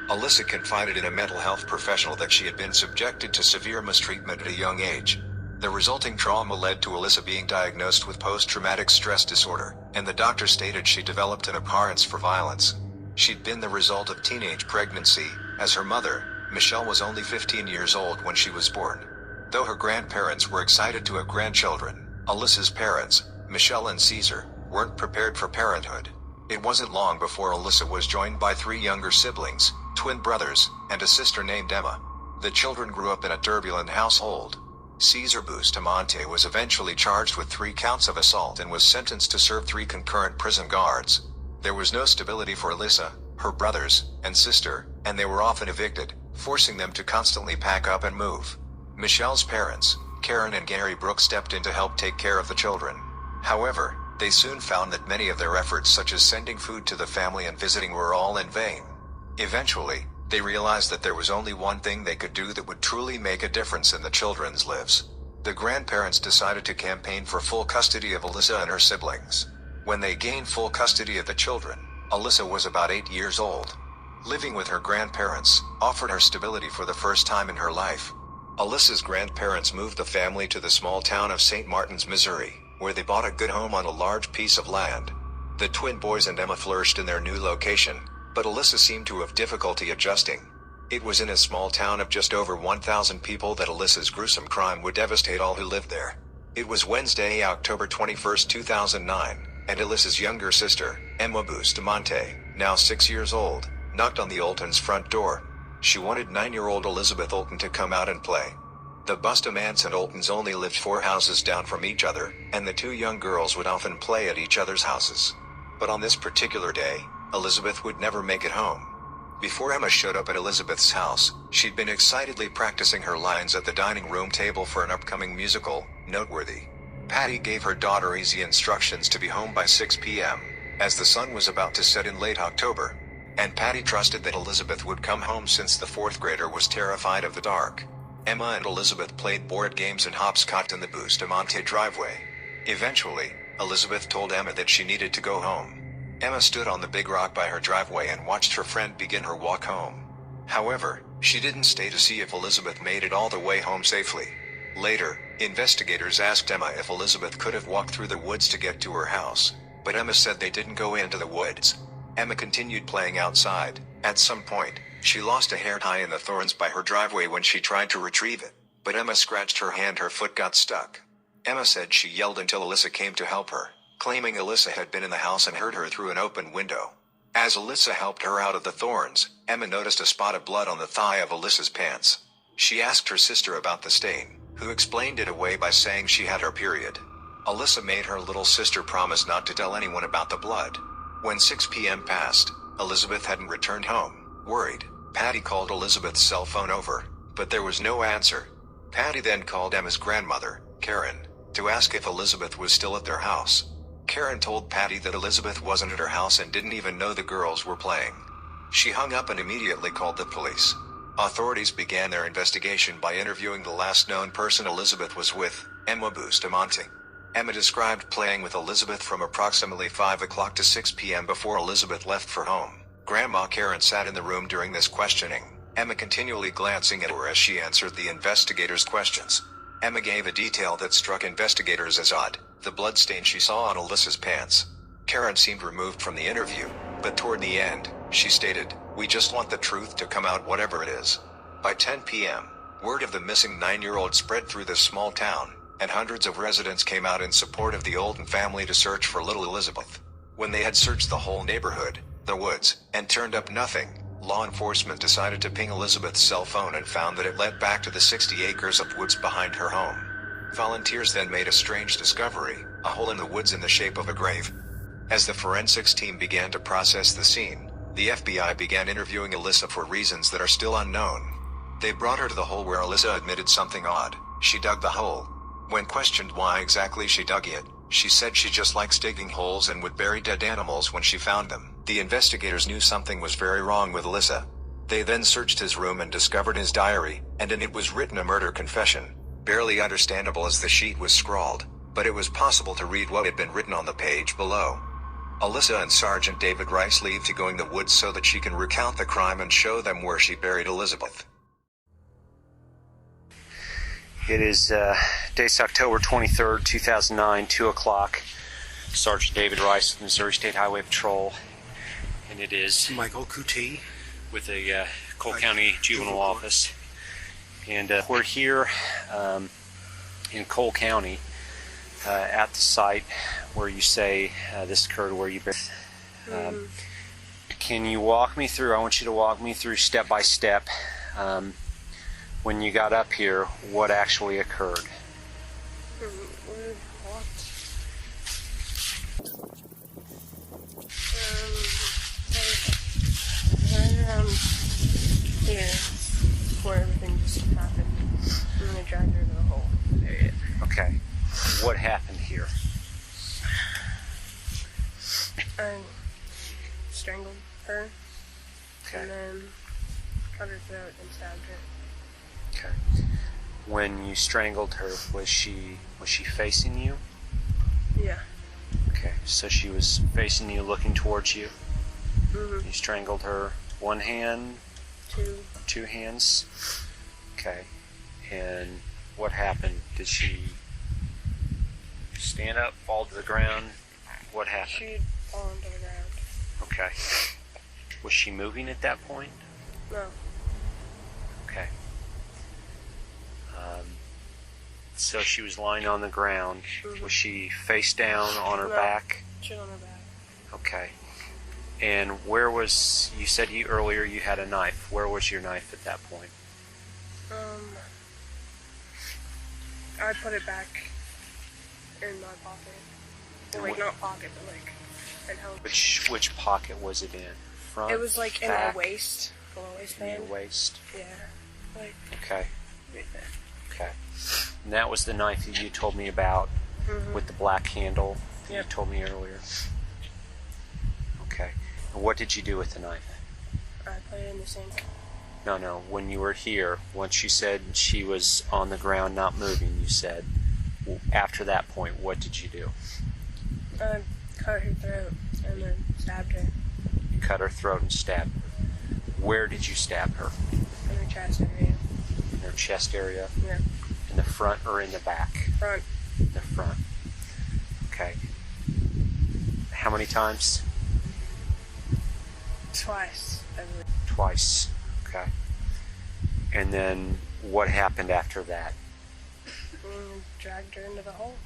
Alyssa confided in a mental health professional that she had been subjected to severe mistreatment at a young age. The resulting trauma led to Alyssa being diagnosed with post-traumatic stress disorder, and the doctor stated she developed an abhorrence for violence. She'd been the result of teenage pregnancy, as her mother, Michelle, was only 15 years old when she was born. Though her grandparents were excited to have grandchildren, Alyssa's parents, Michelle and Caesar, weren't prepared for parenthood. It wasn't long before Alyssa was joined by 3 younger siblings, twin brothers, and a sister named Emma. The children grew up in a turbulent household. Caesar Bustamante was eventually charged with 3 counts of assault and was sentenced to serve 3 concurrent prison guards. There was no stability for Alyssa, her brothers, and sister, and they were often evicted, forcing them to constantly pack up and move. Michelle's parents, Karen and Gary Brooks, stepped in to help take care of the children. However, they soon found that many of their efforts, such as sending food to the family and visiting, were all in vain. Eventually, they realized that there was only one thing they could do that would truly make a difference in the children's lives. The grandparents decided to campaign for full custody of Alyssa and her siblings. When they gained full custody of the children, Alyssa was about 8 years old. Living with her grandparents offered her stability for the first time in her life. Alyssa's grandparents moved the family to the small town of St. Martin's, Missouri, where they bought a good home on a large piece of land. The twin boys and Emma flourished in their new location, but Alyssa seemed to have difficulty adjusting. It was in a small town of just over 1,000 people that Alyssa's gruesome crime would devastate all who lived there. It was Wednesday, October 21, 2009, and Alyssa's younger sister, Emma Bustamante, now 6 years old, knocked on the Oltens' front door. She wanted 9-year-old Elizabeth Olten to come out and play. The Bustamantes and Oltens only lived 4 houses down from each other, and the 2 young girls would often play at each other's houses. But on this particular day, Elizabeth would never make it home. Before Emma showed up at Elizabeth's house, she'd been excitedly practicing her lines at the dining room table for an upcoming musical, Noteworthy. Patty gave her daughter easy instructions to be home by 6 p.m., as the sun was about to set in late October. And Patty trusted that Elizabeth would come home since the 4th grader was terrified of the dark. Emma and Elizabeth played board games and hopscotch in the Bustamante driveway. Eventually, Elizabeth told Emma that she needed to go home. Emma stood on the big rock by her driveway and watched her friend begin her walk home. However, she didn't stay to see if Elizabeth made it all the way home safely. Later, investigators asked Emma if Elizabeth could have walked through the woods to get to her house, but Emma said they didn't go into the woods. Emma continued playing outside. At some point, she lost a hair tie in the thorns by her driveway when she tried to retrieve it, but Emma scratched her hand, her foot got stuck. Emma said she yelled until Alyssa came to help her, claiming Alyssa had been in the house and heard her through an open window. As Alyssa helped her out of the thorns, Emma noticed a spot of blood on the thigh of Alyssa's pants. She asked her sister about the stain, who explained it away by saying she had her period. Alyssa made her little sister promise not to tell anyone about the blood. When 6 p.m. passed, Elizabeth hadn't returned home. Worried, Patty called Elizabeth's cell phone over, but there was no answer. Patty then called Emma's grandmother, Karen, to ask if Elizabeth was still at their house. Karen told Patty that Elizabeth wasn't at her house and didn't even know the girls were playing. She hung up and immediately called the police. Authorities began their investigation by interviewing the last known person Elizabeth was with, Emma Bustamante. Emma described playing with Elizabeth from approximately 5 o'clock to 6 p.m. before Elizabeth left for home. Grandma Karen sat in the room during this questioning, Emma continually glancing at her as she answered the investigators' questions. Emma gave a detail that struck investigators as odd: the bloodstain she saw on Alyssa's pants. Karen seemed removed from the interview, but toward the end, she stated, "We just want the truth to come out, whatever it is." By 10 p.m., word of the missing 9-year-old spread through this small town, and hundreds of residents came out in support of the Olten family to search for little Elizabeth. When they had searched the whole neighborhood, the woods, and turned up nothing, law enforcement decided to ping Elizabeth's cell phone and found that it led back to the 60 acres of woods behind her home. Volunteers then made a strange discovery: a hole in the woods in the shape of a grave. As the forensics team began to process the scene, the FBI began interviewing Alyssa for reasons that are still unknown. They brought her to the hole where Alyssa admitted something odd. She dug the hole. When questioned why exactly she dug it, she said she just likes digging holes and would bury dead animals when she found them. The investigators knew something was very wrong with Alyssa. They then searched his room and discovered his diary, and in it was written a murder confession. Barely understandable as the sheet was scrawled, but it was possible to read what had been written on the page below. Alyssa and Sergeant David Rice leave to go in the woods so that she can recount the crime and show them where she buried Elizabeth. It is date's October 23rd, 2009, 2 o'clock. Sergeant David Rice of Missouri State Highway Patrol. And it is Michael Kuti with the Cole County Juvenile Office. And we're here in Cole County at the site where you say this occurred, where you buried. Can you walk me through, I want you to walk me through step by step, when you got up here, what actually occurred? Here, where everything just happened. And then I dragged her to the hole area. Okay. What happened here? I strangled her. Okay. And then cut her throat and stabbed her. Okay. When you strangled her, was she facing you? Yeah. Okay. So she was facing you, looking towards you. Mm-hmm. You strangled her. One hand? Two hands? Okay. And what happened? Did she stand up, fall to the ground? What happened? She'd fallen to the ground. Okay. Was she moving at that point? No. Okay. So she was lying on the ground. Mm-hmm. Was she face down on her back? She was on her back. Okay. And where was, you said earlier you had a knife. Where was your knife at that point? I put it back in my pocket. Or like, not pocket, but like, it held. Which pocket was it in? Front? It was like back, in my waist. Below waistband. in your waist? Yeah. Like, Okay. right there. Okay. And that was the knife that you told me about with the black handle that you told me earlier? Okay. And what did you do with the knife? I put it in the sink. No. When you were here, once you said she was on the ground not moving, you said, after that point, what did you do? I cut her throat and then stabbed her. You cut her throat and stabbed her. Where did you stab her? In her chest area. In her chest area? Yeah. In the front or in the back? Front. The front. Okay. How many times? Twice, I believe. Twice. Okay. And then what happened after that? Dragged her into the hole.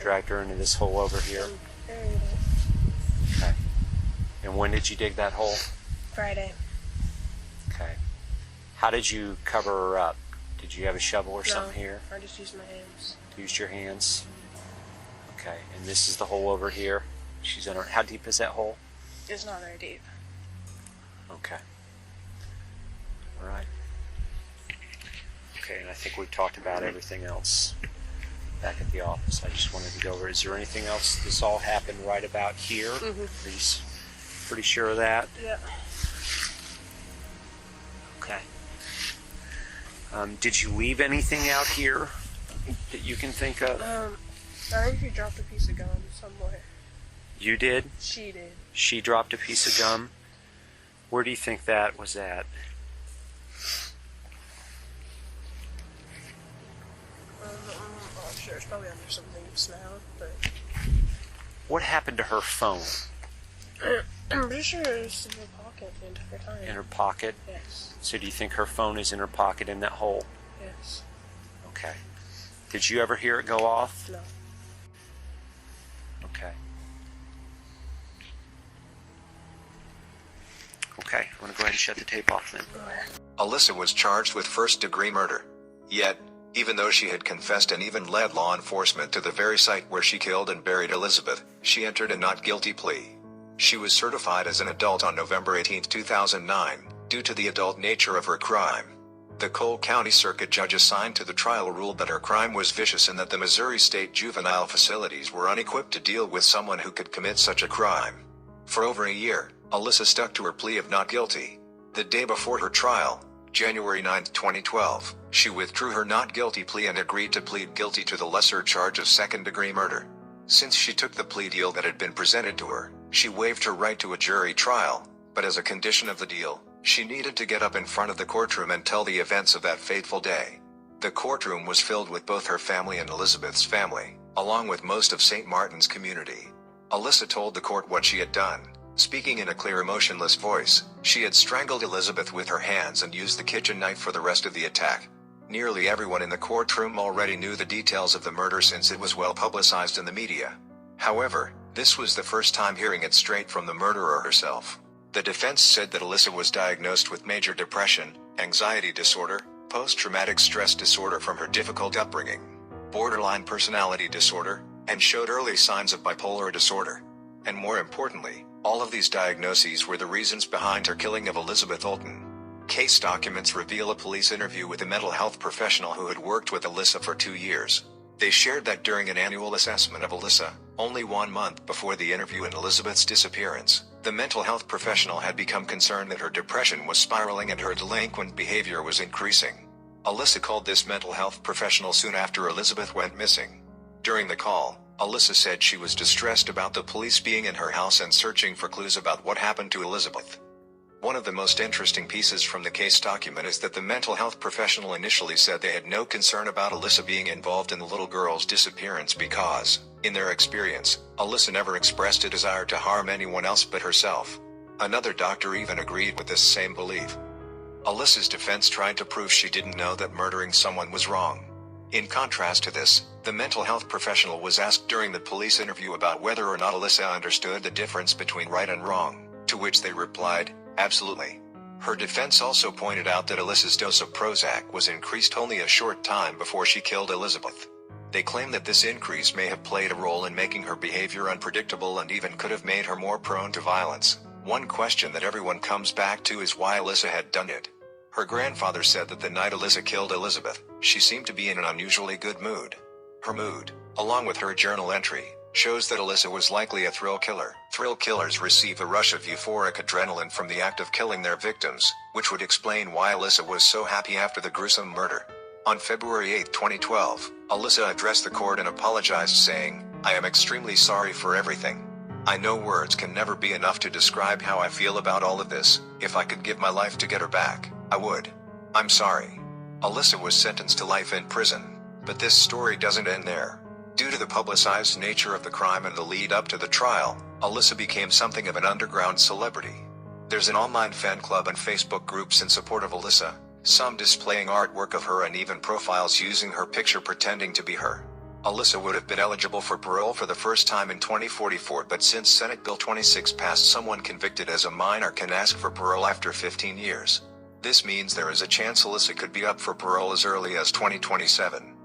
Dragged her into this hole over here? And buried it. Okay. And when did you dig that hole? Friday. Okay. How did you cover her up? Did you have a shovel or No, something here? I just used my hands. Used your hands? Okay. And this is the hole over here? She's in her. How deep is that hole? It's not very deep. Okay. All right. Okay, and I think we've talked about everything else back at the office. I just wanted to go over. Is there anything else? This all happened right about here? Are you pretty sure of that? Yeah. Okay. Did you leave anything out here that you can think of? I think she dropped a piece of gum somewhere. You did? She did. She dropped a piece of gum? Where do you think that was at? I'm not sure. It's probably under something you smell, but... What happened to her phone? I'm pretty sure it was in her pocket the entire time. In her pocket? Yes. So do you think her phone is in her pocket in that hole? Yes. Okay. Did you ever hear it go off? No. Okay. Okay, I'm going to go ahead and shut the tape off then. Alyssa was charged with first-degree murder. Yet, even though she had confessed and even led law enforcement to the very site where she killed and buried Elizabeth, she entered a not guilty plea. She was certified as an adult on November 18, 2009, due to the adult nature of her crime. The Cole County Circuit Judge assigned to the trial ruled that her crime was vicious and that the Missouri State juvenile facilities were unequipped to deal with someone who could commit such a crime. For over a year, Alyssa stuck to her plea of not guilty. The day before her trial, January 9, 2012, she withdrew her not guilty plea and agreed to plead guilty to the lesser charge of second-degree murder. Since she took the plea deal that had been presented to her, She waived her right to a jury trial, but as a condition of the deal, she needed to get up in front of the courtroom and tell the events of that fateful day. The courtroom was filled with both her family and Elizabeth's family, along with most of St. Martin's community. Alyssa told the court what she had done. Speaking in a clear, emotionless voice, she had strangled Elizabeth with her hands and used the kitchen knife for the rest of the attack. Nearly everyone in the courtroom already knew the details of the murder since it was well publicized in the media. However, this was the first time hearing it straight from the murderer herself. The defense said that Alyssa was diagnosed with major depression, anxiety disorder, post-traumatic stress disorder from her difficult upbringing, borderline personality disorder, and showed early signs of bipolar disorder. And more importantly, all of these diagnoses were the reasons behind her killing of Elizabeth Olten. Case documents reveal a police interview with a mental health professional who had worked with Alyssa for 2 years. They shared that during an annual assessment of Alyssa, only 1 month before the interview and Elizabeth's disappearance, the mental health professional had become concerned that her depression was spiraling and her delinquent behavior was increasing. Alyssa called this mental health professional soon after Elizabeth went missing. During the call, Alyssa said she was distressed about the police being in her house and searching for clues about what happened to Elizabeth. One of the most interesting pieces from the case document is that the mental health professional initially said they had no concern about Alyssa being involved in the little girl's disappearance because, in their experience, Alyssa never expressed a desire to harm anyone else but herself. Another doctor even agreed with this same belief. Alyssa's defense tried to prove she didn't know that murdering someone was wrong. In contrast to this, the mental health professional was asked during the police interview about whether or not Alyssa understood the difference between right and wrong, to which they replied, absolutely. Her defense also pointed out that Alyssa's dose of Prozac was increased only a short time before she killed Elizabeth. They claim that this increase may have played a role in making her behavior unpredictable and even could have made her more prone to violence. One question that everyone comes back to is why Alyssa had done it. Her grandfather said that the night Alyssa killed Elizabeth, she seemed to be in an unusually good mood. Her mood, along with her journal entry, shows that Alyssa was likely a thrill killer. Thrill killers receive a rush of euphoric adrenaline from the act of killing their victims, which would explain why Alyssa was so happy after the gruesome murder. On February 8, 2012, Alyssa addressed the court and apologized, saying, "I am extremely sorry for everything. I know words can never be enough to describe how I feel about all of this. If I could give my life to get her back, I would. I'm sorry." Alyssa was sentenced to life in prison, but this story doesn't end there. Due to the publicized nature of the crime and the lead up to the trial, Alyssa became something of an underground celebrity. There's an online fan club and Facebook groups in support of Alyssa, some displaying artwork of her and even profiles using her picture pretending to be her. Alyssa would have been eligible for parole for the first time in 2044, but since Senate Bill 26 passed, someone convicted as a minor can ask for parole after 15 years. This means there is a chance Alyssa could be up for parole as early as 2027.